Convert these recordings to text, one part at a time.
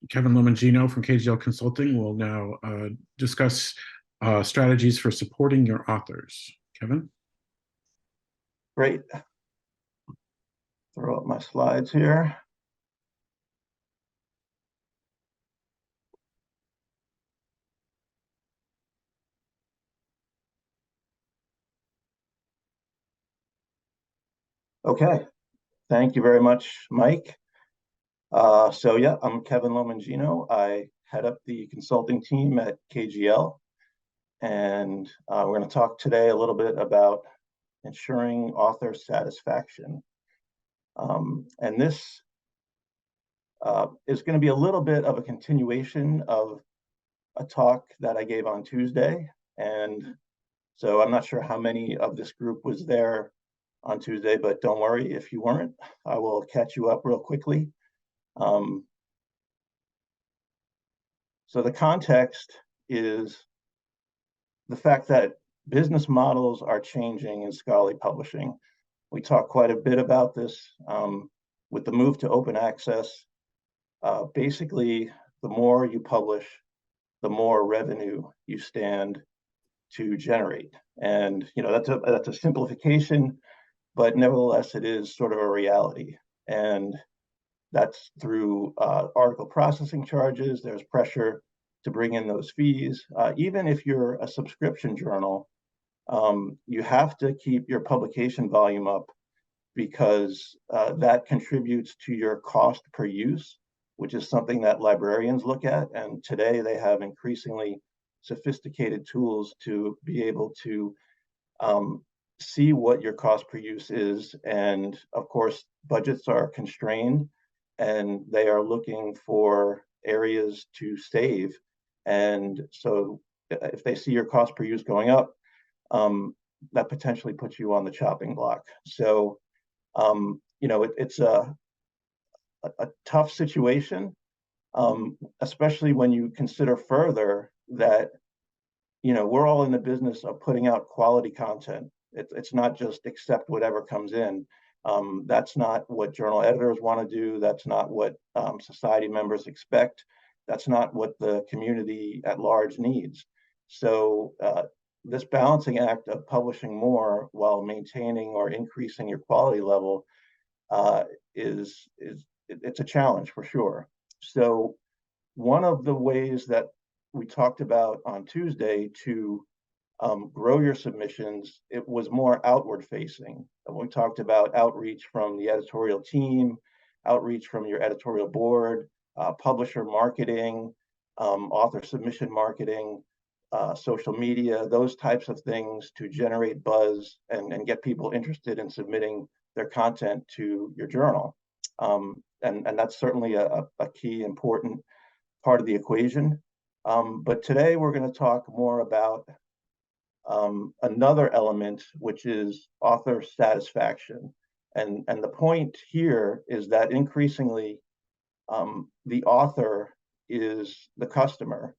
Kevin Lomangino from KGL Consulting will now discuss strategies for supporting your authors. Kevin? Great. Throw up my slides here. Okay, thank you very much, Mike. Yeah, I'm Kevin Lomangino. I head up the consulting team at KGL, and we're going to talk today a little bit about ensuring author satisfaction. And this is going to be a little bit of a continuation of a talk that I gave on Tuesday. And so I'm not sure how many of this group was there on Tuesday, but don't worry if you weren't. I will catch you up real quickly. So the context is the fact that business models are changing in scholarly publishing. We talked quite a bit about this with the move to open access. Basically, the more you publish, the more revenue you stand to generate. And that's a simplification, but nevertheless, it is sort of a reality. And that's through article processing charges. There's pressure to bring in those fees. Even if you're a subscription journal, you have to keep your publication volume up because that contributes to your cost per use, which is something that librarians look at. And today they have increasingly sophisticated tools to be able to see what your cost per use is. And of course, budgets are constrained and they are looking for areas to save. And so if they see your cost per use going up, that potentially puts you on the chopping block. So, it's a tough situation, especially when you consider further that, we're all in the business of putting out quality content. It's not just accept whatever comes in. That's not what journal editors want to do. That's not what society members expect. That's not what the community at large needs. So this balancing act of publishing more while maintaining or increasing your quality level it's a challenge for sure. So one of the ways that we talked about on Tuesday to grow your submissions, it was more outward facing. We talked about outreach from the editorial team, outreach from your editorial board, publisher marketing, author submission marketing, social media, those types of things to generate buzz and get people interested in submitting their content to your journal. And that's certainly a key important part of the equation. But today we're going to talk more about another element, which is author satisfaction. And the point here is that increasingly the author is the customer.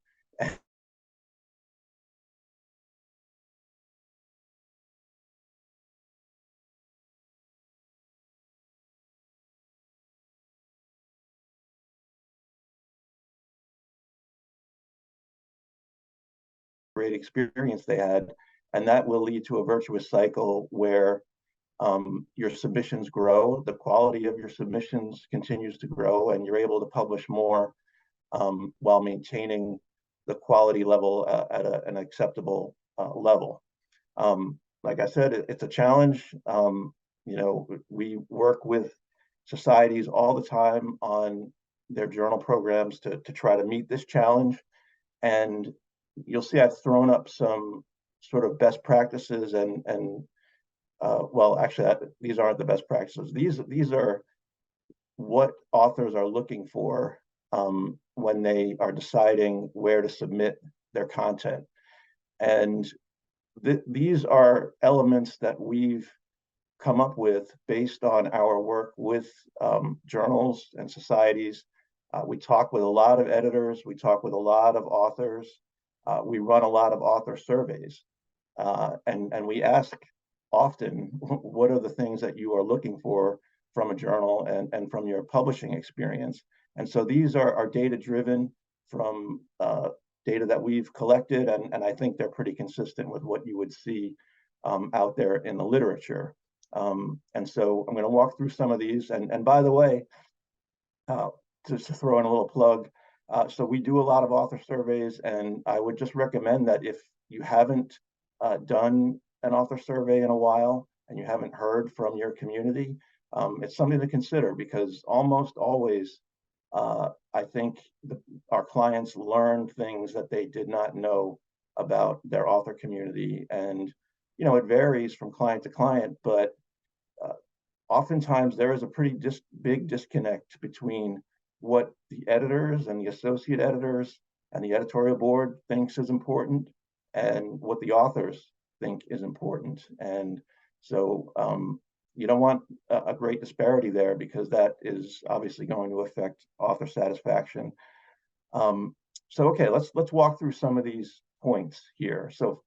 Great experience they had, and that will lead to a virtuous cycle where your submissions grow, the quality of your submissions continues to grow, and you're able to publish more while maintaining the quality level at an acceptable level. Like I said, it's a challenge. We work with societies all the time on their journal programs to try to meet this challenge. And you'll see I've thrown up some sort of best practices well, actually, these aren't the best practices. These are what authors are looking for when they are deciding where to submit their content. And these are elements that we've come up with based on our work with journals and societies. We talk with a lot of editors. We talk with a lot of authors. We run a lot of author surveys. And we ask often, what are the things that you are looking for from a journal and from your publishing experience? And so these are data driven from data that we've collected, and I think they're pretty consistent with what you would see out there in the literature. And so I'm going to walk through some of these. And by the way, just to throw in a little plug, so we do a lot of author surveys, and I would just recommend that if you haven't done an author survey in a while and you haven't heard from your community, it's something to consider, because almost always I think our clients learn things that they did not know about their author community. And, it varies from client to client, but oftentimes there is a pretty big disconnect between what the editors and the associate editors and the editorial board thinks is important and what the authors think is important. And so you don't want a great disparity there, because that is obviously going to affect author satisfaction. So okay, let's walk through some of these points here. So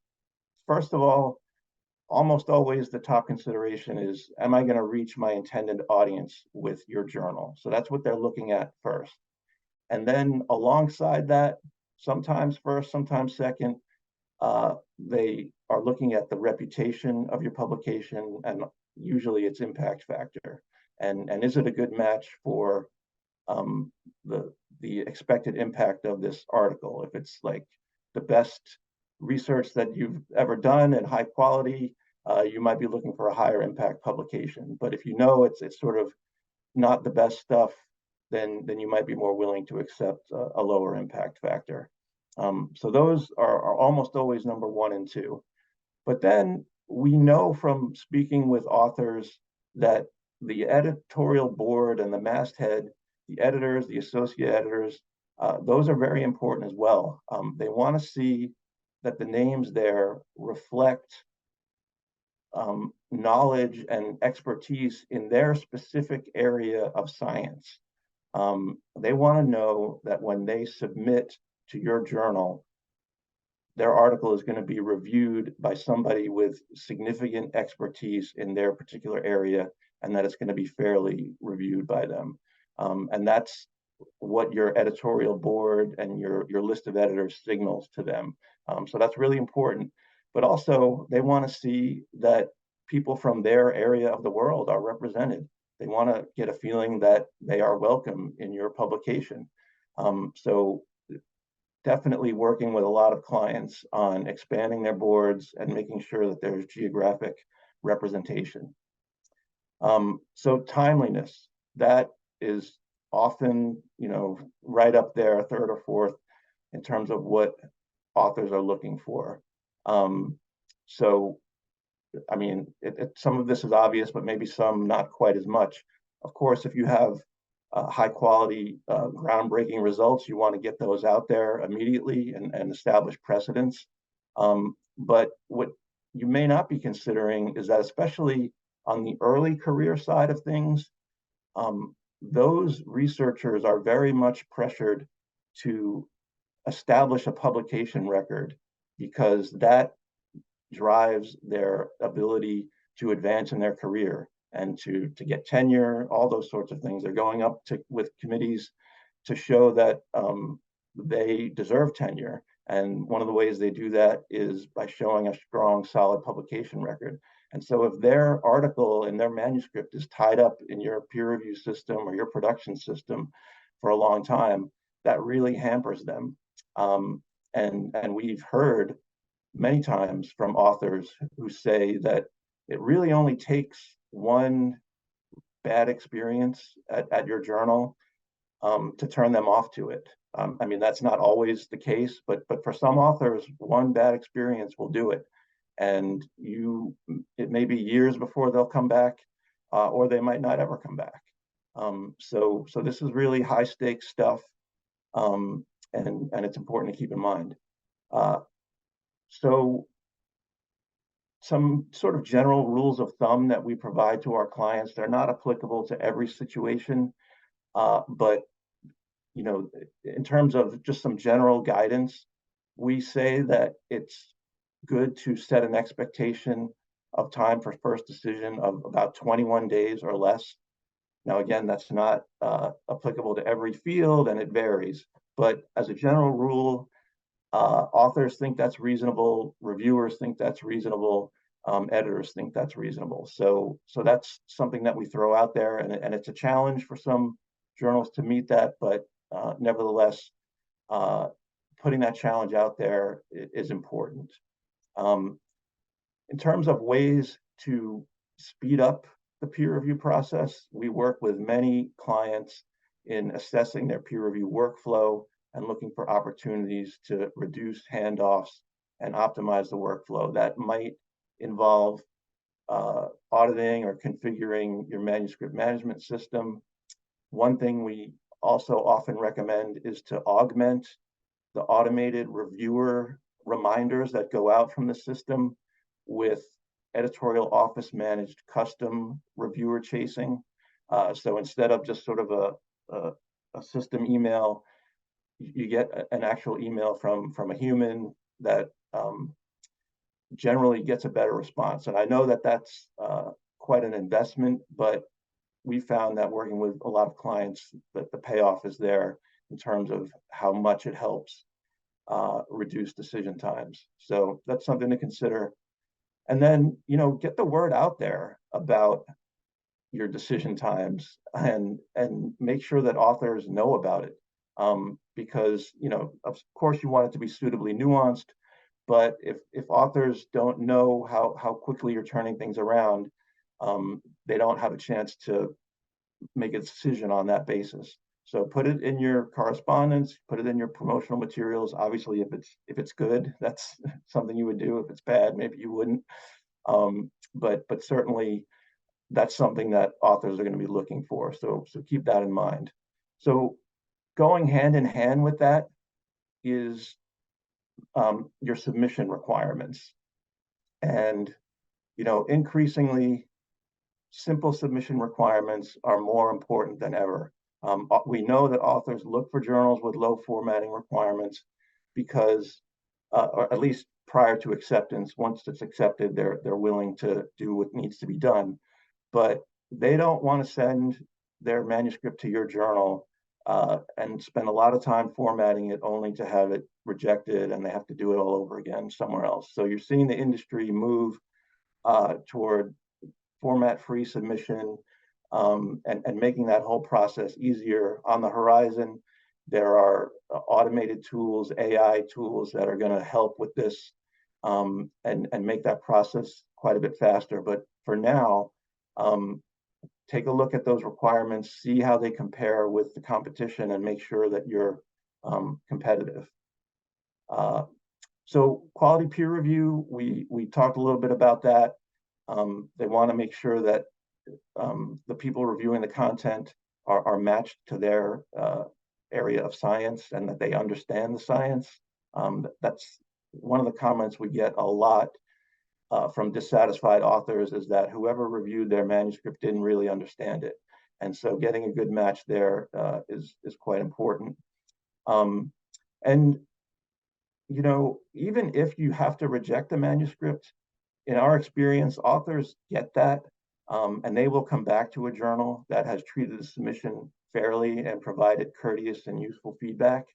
first of all, almost always the top consideration is, am I going to reach my intended audience with your journal? So that's what they're looking at first. And then alongside that, sometimes first, sometimes second, they are looking at the reputation of your publication, and usually it's impact factor. And is it a good match for the expected impact of this article? If it's like the best research that you've ever done and high quality, you might be looking for a higher impact publication. But if it's sort of not the best stuff, then you might be more willing to accept a lower impact factor. So those are almost always number 1 and 2. But then we know from speaking with authors that the editorial board and the masthead, the editors, the associate editors, those are very important as well. They want to see that the names there reflect knowledge and expertise in their specific area of science. They want to know that when they submit to your journal, their article is going to be reviewed by somebody with significant expertise in their particular area, and that it's going to be fairly reviewed by them. And that's what your editorial board and your list of editors signals to them. So that's really important. But also, they want to see that people from their area of the world are represented. They want to get a feeling that they are welcome in your publication. So definitely working with a lot of clients on expanding their boards and making sure that there's geographic representation. So timeliness, that is often, right up there, 3rd or 4th in terms of what authors are looking for. So, I mean, some of this is obvious, but maybe some not quite as much. Of course, if you have high quality, groundbreaking results, you want to get those out there immediately and establish precedents. But what you may not be considering is that, especially on the early career side of things, those researchers are very much pressured to establish a publication record, because that drives their ability to advance in their career and to get tenure, all those sorts of things. They're going up with committees to show that they deserve tenure. And one of the ways they do that is by showing a strong, solid publication record. And so if their article and their manuscript is tied up in your peer review system or your production system for a long time, that really hampers them. And we've heard many times from authors who say that it really only takes one bad experience at your journal to turn them off to it. I mean, that's not always the case, but for some authors, one bad experience will do it. And it may be years before they'll come back, or they might not ever come back. So this is really high stakes stuff, and it's important to keep in mind. So some sort of general rules of thumb that we provide to our clients, they're not applicable to every situation, but in terms of just some general guidance, we say that it's good to set an expectation of time for first decision of about 21 days or less. Now, again, that's not applicable to every field, and it varies. But as a general rule, authors think that's reasonable, reviewers think that's reasonable, editors think that's reasonable. So that's something that we throw out there, and it's a challenge for some journals to meet that, but nevertheless, putting that challenge out there is important. In terms of ways to speed up the peer review process, we work with many clients in assessing their peer review workflow and looking for opportunities to reduce handoffs and optimize the workflow. That might involve auditing or configuring your manuscript management system. One thing we also often recommend is to augment the automated reviewer reminders that go out from the system with editorial office managed custom reviewer chasing. So instead of just sort of a system email, you get an actual email from a human that generally gets a better response. And I know that that's quite an investment, but we found that working with a lot of clients that the payoff is there in terms of how much it helps reduce decision times. So that's something to consider. And then, get the word out there about your decision times and make sure that authors know about it. Because, of course you want it to be suitably nuanced, but if authors don't know how quickly you're turning things around, they don't have a chance to make a decision on that basis. So put it in your correspondence, put it in your promotional materials. Obviously, if it's good, that's something you would do. If it's bad, maybe you wouldn't. But certainly that's something that authors are going to be looking for. So keep that in mind. So going hand in hand with that is your submission requirements. And increasingly, simple submission requirements are more important than ever. We know that authors look for journals with low formatting requirements because, or at least prior to acceptance, once it's accepted, they're willing to do what needs to be done. But they don't want to send their manuscript to your journal and spend a lot of time formatting it only to have it rejected, and they have to do it all over again somewhere else. So you're seeing the industry move toward format-free submission and making that whole process easier. On the horizon, there are automated tools, AI tools that are going to help with this and make that process quite a bit faster. But for now, take a look at those requirements, see how they compare with the competition, and make sure that you're competitive. So quality peer review, we talked a little bit about that. They want to make sure that the people reviewing the content are matched to their area of science and that they understand the science. That's one of the comments we get a lot from dissatisfied authors, is that whoever reviewed their manuscript didn't really understand it. And so getting a good match there is quite important. And even if you have to reject a manuscript, in our experience, authors get that, and they will come back to a journal that has treated the submission fairly and provided courteous and useful feedback.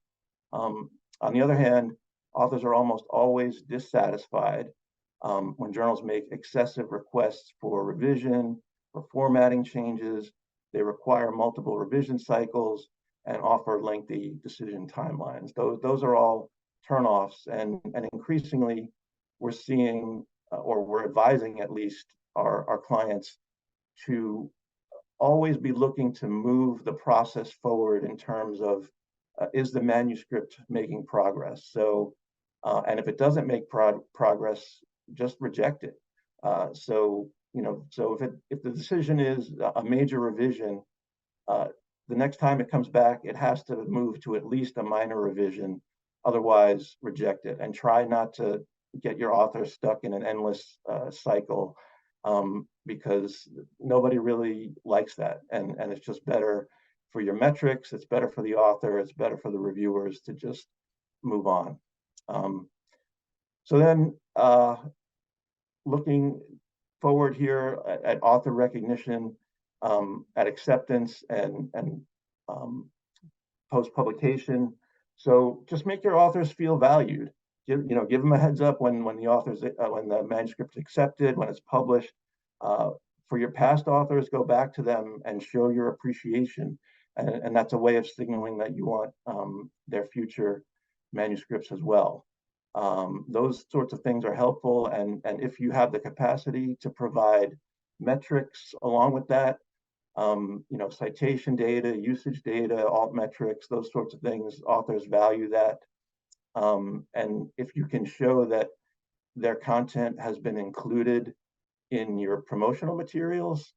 On the other hand, authors are almost always dissatisfied when journals make excessive requests for revision, for formatting changes. They require multiple revision cycles and offer lengthy decision timelines. Those are all turnoffs, and increasingly we're seeing, or we're advising at least our clients to always be looking to move the process forward in terms of is the manuscript making progress? So, and if it doesn't make progress, just reject it. So if the decision is a major revision, the next time it comes back, it has to move to at least a minor revision. Otherwise, reject it, and try not to get your author stuck in an endless cycle, because nobody really likes that. And it's just better for your metrics, it's better for the author, it's better for the reviewers to just move on. So then looking forward here at author recognition, at acceptance and post-publication. So just make your authors feel valued. Give them a heads up when the manuscript's accepted, when it's published. For your past authors, go back to them and show your appreciation, and that's a way of signaling that you want their future manuscripts as well. Those sorts of things are helpful, and if you have the capacity to provide metrics along with that, citation data, usage data, alt metrics, those sorts of things, authors value that. And if you can show that their content has been included in your promotional materials,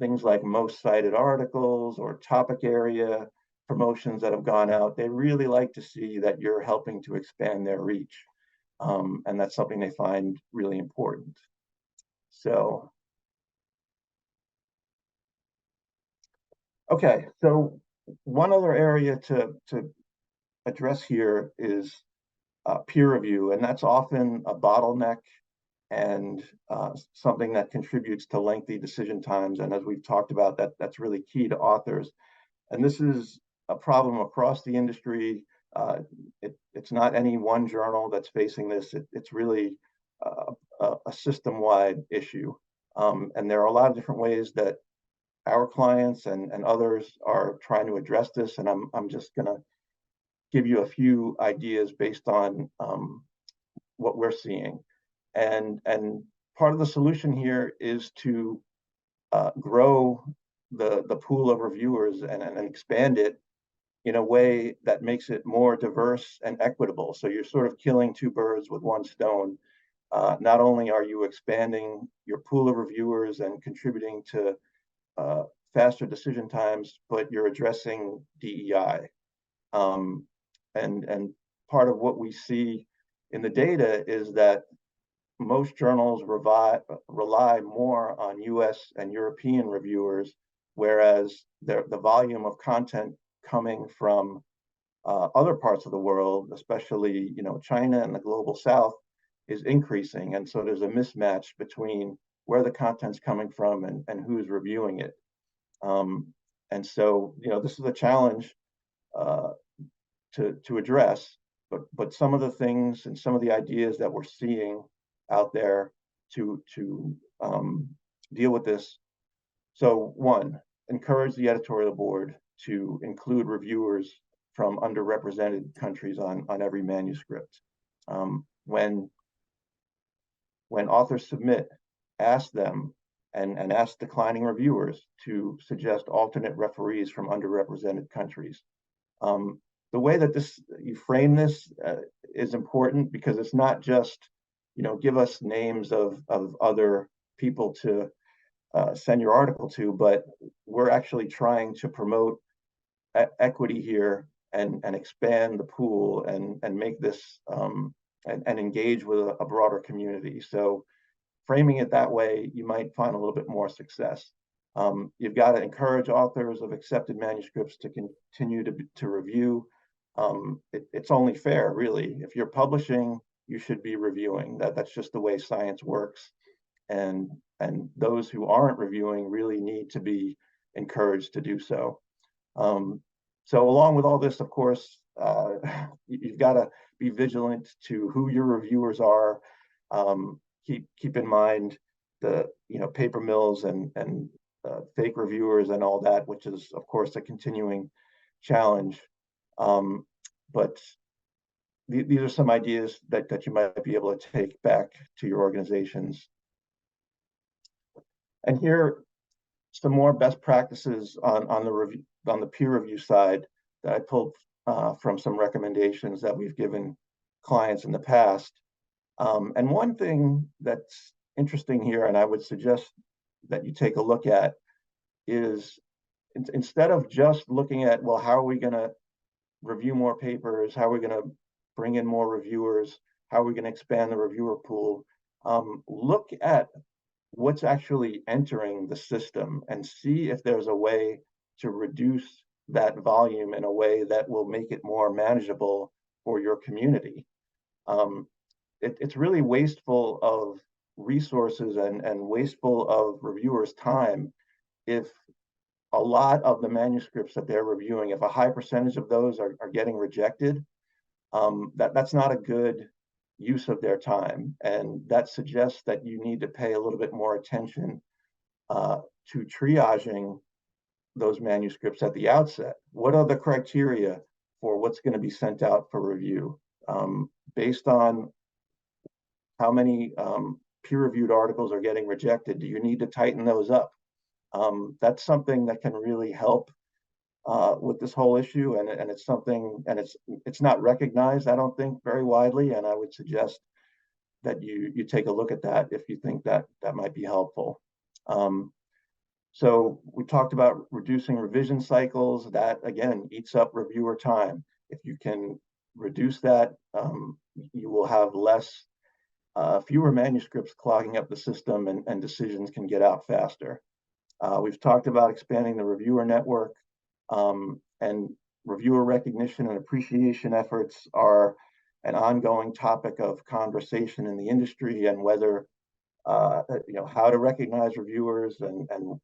things like most cited articles or topic area promotions that have gone out, they really like to see that you're helping to expand their reach. And that's something they find really important. So, okay, so one other area to address here is peer review, and that's often a bottleneck and something that contributes to lengthy decision times. And as we've talked about, that's really key to authors. And this is a problem across the industry. It's not any one journal that's facing this. It's really a system-wide issue. And there are a lot of different ways that our clients and others are trying to address this. And I'm just going to give you a few ideas based on what we're seeing. And part of the solution here is to grow the pool of reviewers and expand it in a way that makes it more diverse and equitable. So you're sort of killing two birds with one stone. Not only are you expanding your pool of reviewers and contributing to faster decision times, but you're addressing DEI. And part of what we see in the data is that most journals rely more on US and European reviewers, whereas the volume of content coming from other parts of the world, especially China and the global South, is increasing. And so there's a mismatch between where the content's coming from and who's reviewing it. And so this is a challenge to address, but some of the things and some of the ideas that we're seeing out there to deal with this. So one, encourage the editorial board to include reviewers from underrepresented countries on every manuscript. When authors submit, ask them and ask declining reviewers to suggest alternate referees from underrepresented countries. The way that you frame this is important, because it's not just give us names of other people to send your article to, but we're actually trying to promote equity here and expand the pool and make this and engage with a broader community. So framing it that way, you might find a little bit more success. You've got to encourage authors of accepted manuscripts to continue to review. It's only fair, really. If you're publishing, you should be reviewing. That's just the way science works. And those who aren't reviewing really need to be encouraged to do so. So along with all this, of course, you've got to be vigilant to who your reviewers are. Keep in mind the paper mills and fake reviewers and all that, which is of course a continuing challenge. But these are some ideas that you might be able to take back to your organizations. And here, some more best practices on the peer review side that I pulled from some recommendations that we've given clients in the past. And one thing that's interesting here, and I would suggest that you take a look at, is instead of just looking at, well, how are we going to review more papers? How are we going to bring in more reviewers? How are we going to expand the reviewer pool? Look at what's actually entering the system and see if there's a way to reduce that volume in a way that will make it more manageable for your community. It's really wasteful of resources and wasteful of reviewers' time if a lot of the manuscripts that they're reviewing, if a high percentage of those are getting rejected, that's not a good use of their time. And that suggests that you need to pay a little bit more attention to triaging those manuscripts at the outset. What are the criteria for what's going to be sent out for review? Based on how many peer-reviewed articles are getting rejected, do you need to tighten those up? That's something that can really help with this whole issue, and it's something, and it's not recognized, I don't think, very widely, and I would suggest that you take a look at that if you think that might be helpful. So we talked about reducing revision cycles. That again eats up reviewer time. If you can reduce that, you will have fewer manuscripts clogging up the system, and decisions can get out faster. We've talked about expanding the reviewer network, and reviewer recognition and appreciation efforts are an ongoing topic of conversation in the industry, and whether how to recognize reviewers, and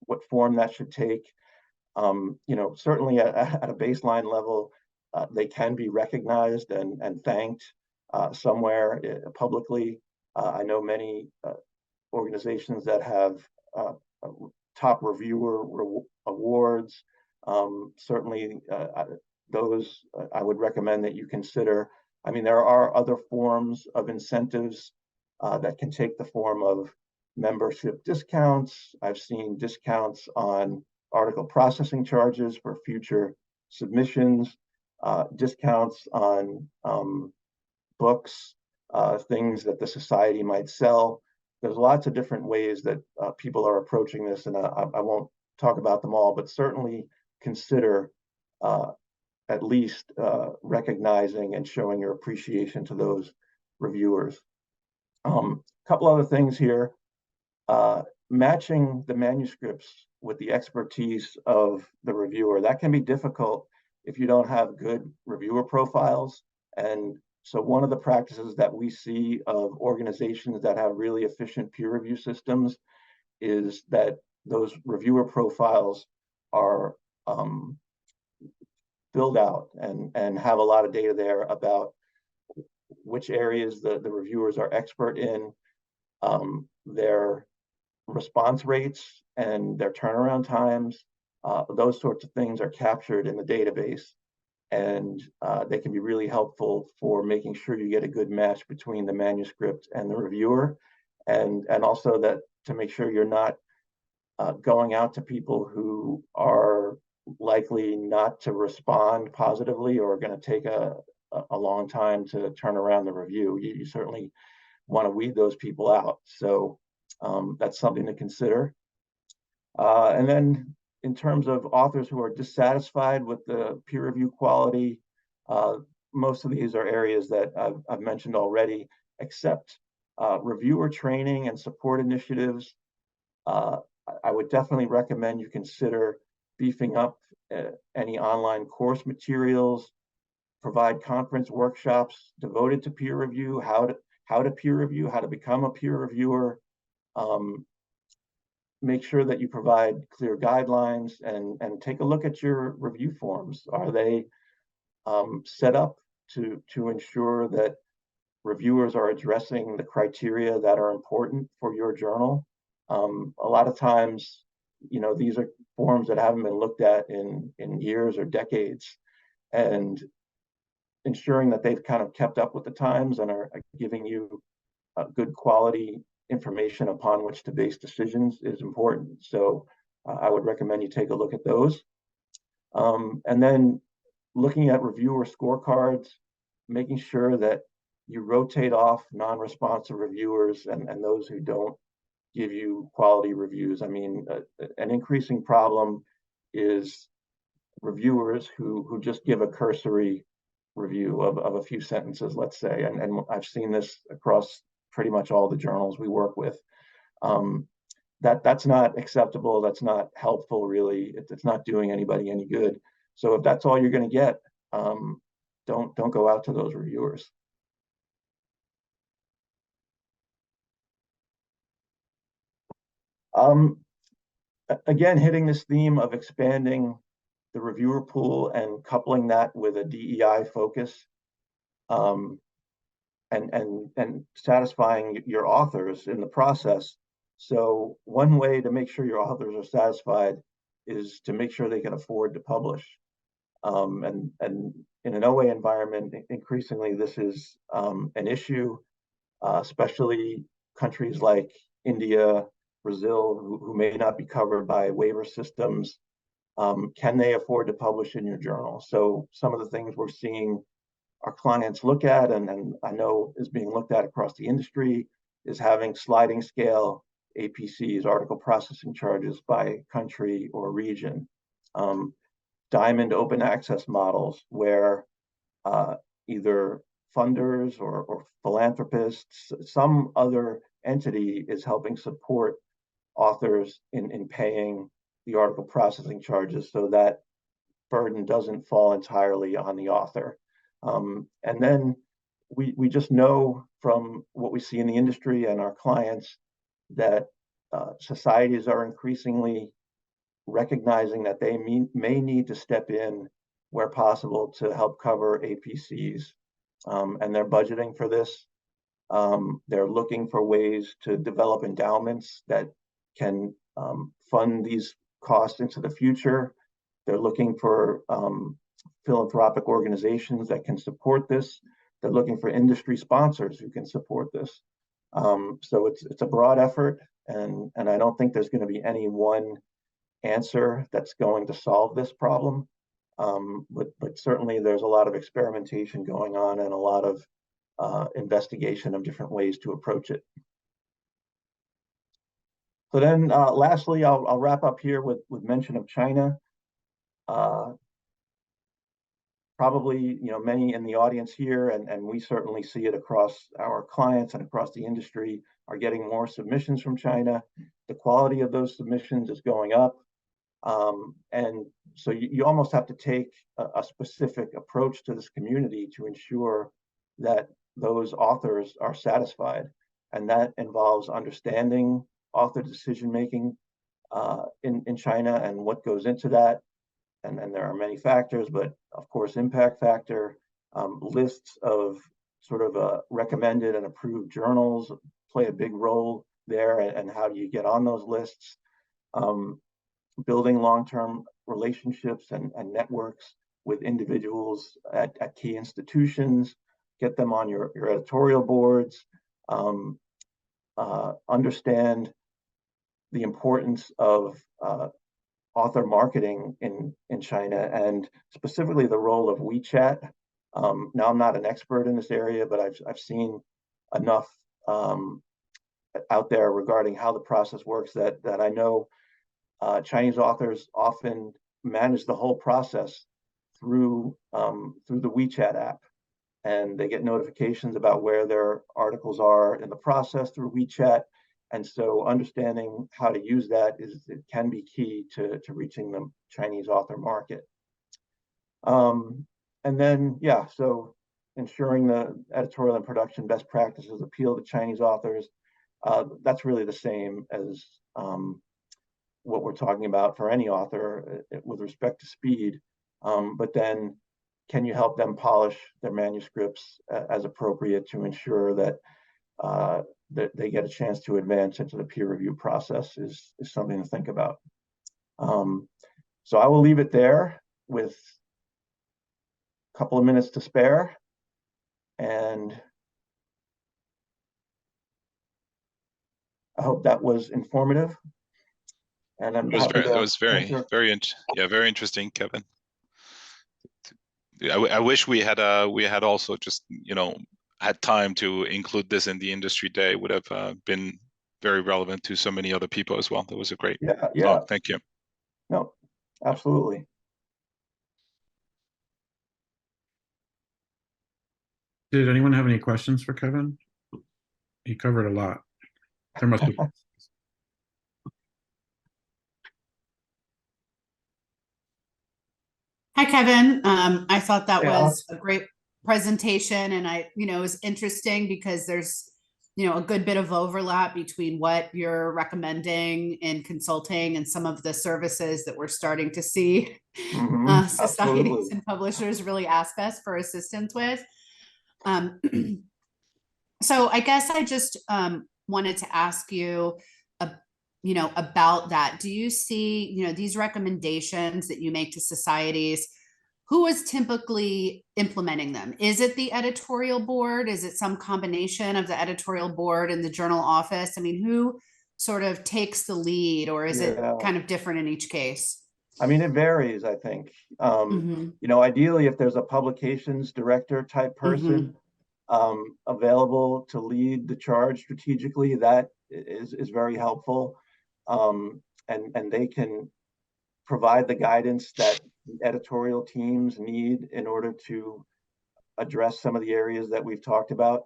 what form that should take. Certainly at a baseline level, they can be recognized and thanked somewhere publicly. I know many organizations that have top reviewer awards. Certainly, those I would recommend that you consider. I mean, there are other forms of incentives that can take the form of membership discounts. I've seen discounts on article processing charges for future submissions, discounts on books, things that the society might sell. There's lots of different ways that people are approaching this, and I won't talk about them all, but certainly consider at least recognizing and showing your appreciation to those reviewers. A couple other things here. Matching the manuscripts with the expertise of the reviewer. That can be difficult if you don't have good reviewer profiles. And so one of the practices that we see of organizations that have really efficient peer review systems is that those reviewer profiles are filled out and have a lot of data there about which areas the reviewers are expert in, their response rates and their turnaround times. Those sorts of things are captured in the database, and they can be really helpful for making sure you get a good match between the manuscript and the reviewer, and also that to make sure you're not going out to people who are likely not to respond positively or are going to take a long time to turn around the review. You certainly want to weed those people out. So that's something to consider. And then in terms of authors who are dissatisfied with the peer review quality, most of these are areas that I've mentioned already, except reviewer training and support initiatives. I would definitely recommend you consider beefing up any online course materials, provide conference workshops devoted to peer review, how to peer review, how to become a peer reviewer. Make sure that you provide clear guidelines, and take a look at your review forms. Are they set up to ensure that reviewers are addressing the criteria that are important for your journal? A lot of times, these are forms that haven't been looked at in years or decades, and ensuring that they've kind of kept up with the times and are giving you good quality information upon which to base decisions is important. So I would recommend you take a look at those. And then looking at reviewer scorecards, making sure that you rotate off non-responsive reviewers and those who don't give you quality reviews. I mean, an increasing problem is reviewers who just give a cursory review of a few sentences, let's say, and I've seen this across pretty much all the journals we work with. That's not acceptable. That's not helpful, really. It's not doing anybody any good. So if that's all you're going to get, don't go out to those reviewers. again, hitting this theme of expanding the reviewer pool and coupling that with a DEI focus, and satisfying your authors in the process. So one way to make sure your authors are satisfied is to make sure they can afford to publish. And in an OA environment, increasingly this is an issue, especially countries like India, Brazil, who may not be covered by waiver systems. Can they afford to publish in your journal? So some of the things we're seeing our clients look at, and I know is being looked at across the industry, is having sliding scale APCs, article processing charges by country or region. Diamond open access models where either funders or philanthropists, some other entity is helping support authors in paying the article processing charges so that burden doesn't fall entirely on the author. And then we just know from what we see in the industry and our clients that societies are increasingly recognizing that they may need to step in where possible to help cover APCs, and they're budgeting for this. They're looking for ways to develop endowments that can fund these costs into the future. They're looking for philanthropic organizations that can support this. They're looking for industry sponsors who can support this. So it's a broad effort, and I don't think there's going to be any one answer that's going to solve this problem. But certainly there's a lot of experimentation going on and a lot of investigation of different ways to approach it. So then lastly, I'll wrap up here with mention of China. Probably, many in the audience here, and we certainly see it across our clients and across the industry, are getting more submissions from China. The quality of those submissions is going up. And so you almost have to take a specific approach to this community to ensure that those authors are satisfied. And that involves understanding author decision-making in China and what goes into that. And there are many factors, but of course, impact factor, lists of sort of recommended and approved journals play a big role there, and how do you get on those lists? Building long-term relationships and networks with individuals at key institutions, get them on your editorial boards, understand the importance of author marketing in China, and specifically the role of WeChat. Now, I'm not an expert in this area, but I've seen enough out there regarding how the process works that I know Chinese authors often manage the whole process through the WeChat app, and they get notifications about where their articles are in the process through WeChat. And so understanding how to use that it can be key to reaching the Chinese author market. And then, so ensuring the editorial and production best practices appeal to Chinese authors. That's really the same as what we're talking about for any author with respect to speed. But then can you help them polish their manuscripts as appropriate to ensure that that they get a chance to advance into the peer review process is something to think about. So I will leave it there with a couple of minutes to spare. And I hope that was informative. And I'm it was very interesting, Kevin. I wish we had also just had time to include this in the industry day. Would have been very relevant to so many other people as well. That was a great talk. Thank you. No, absolutely. Did anyone have any questions for Kevin? He covered a lot. There must be. Hi, Kevin. I thought that was a great presentation, and it was interesting because there's a good bit of overlap between what you're recommending in consulting and some of the services that we're starting to see societies Absolutely. and publishers really ask us for assistance with. So I guess I just wanted to ask you, about that. Do you see, these recommendations that you make to societies? Who is typically implementing them? Is it the editorial board? Is it some combination of the editorial board and the journal office? I mean, who sort of takes the lead, or is it kind of different in each case? I mean, it varies, I think. Ideally, if there's a publications director type person available to lead the charge strategically, that is very helpful. And they can provide the guidance that the editorial teams need in order to address some of the areas that we've talked about.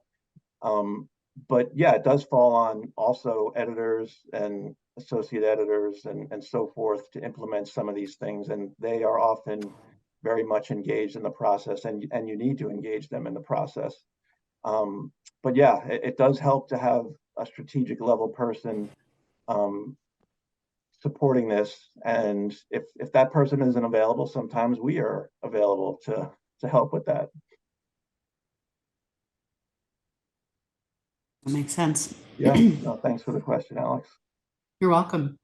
But yeah, it does fall on also editors and associate editors and so forth to implement some of these things. And they are often very much engaged in the process, and you need to engage them in the process. But yeah, it does help to have a strategic level person supporting this. And if that person isn't available, sometimes we are available to help with that. That makes sense. Yeah, no, thanks for the question, Alex. You're welcome.